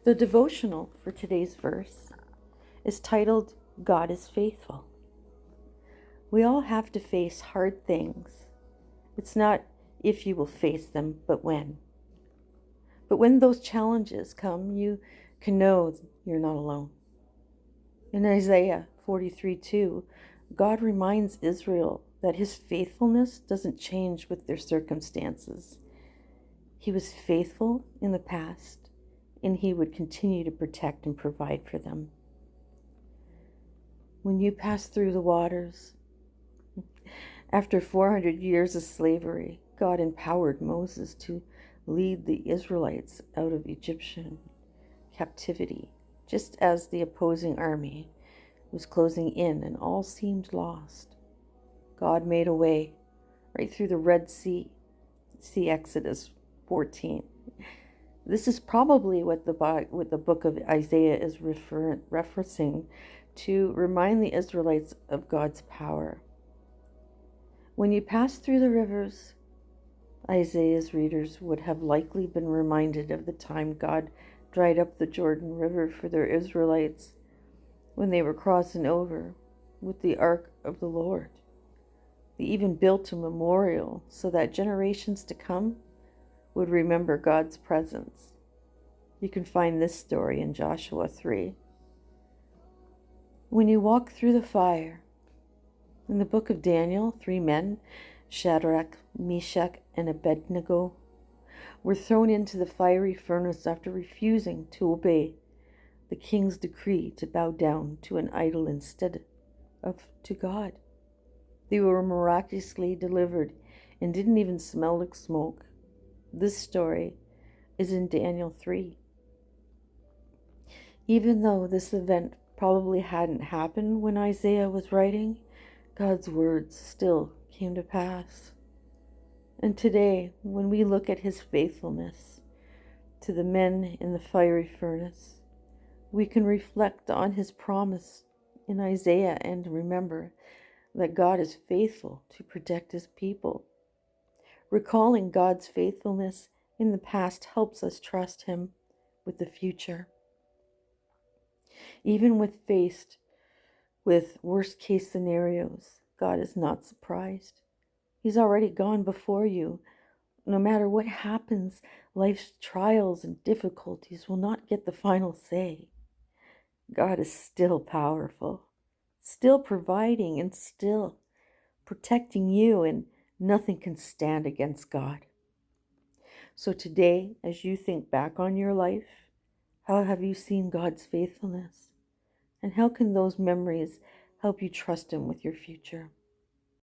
The devotional for today's verse is titled, God is Faithful. We all have to face hard things. It's not if you will face them, but when. But when those challenges come, you can know you're not alone. In Isaiah 43:2, God reminds Israel that his faithfulness doesn't change with their circumstances. He was faithful in the past, and he would continue to protect and provide for them. When you pass through the waters, after 400 years of slavery, God empowered Moses to lead the Israelites out of Egyptian captivity, just as the opposing army was closing in and all seemed lost. God made a way right through the Red Sea. See Exodus 14. This is probably what the book of Isaiah is referencing to remind the Israelites of God's power. When you pass through the rivers, Isaiah's readers would have likely been reminded of the time God dried up the Jordan River for their Israelites when they were crossing over with the ark of the Lord. They even built a memorial so that generations to come would remember God's presence. You can find this story in Joshua 3. When you walk through the fire, in the book of Daniel, 3 men, Shadrach, Meshach, and Abednego, were thrown into the fiery furnace after refusing to obey the king's decree to bow down to an idol instead of to God. They were miraculously delivered and didn't even smell like smoke. This story is in Daniel 3. Even though this event probably hadn't happened when Isaiah was writing, God's words still came to pass. And today, when we look at his faithfulness to the men in the fiery furnace, we can reflect on his promise in Isaiah and remember that God is faithful to protect his people. Recalling God's faithfulness in the past helps us trust him with the future. Even when faced with worst case scenarios, God is not surprised. He's already gone before you. No matter what happens, life's trials and difficulties will not get the final say. God is still powerful, still providing, and still protecting you, and nothing can stand against God. So today, as you think back on your life, how have you seen God's faithfulness? And how can those memories help you trust him with your future?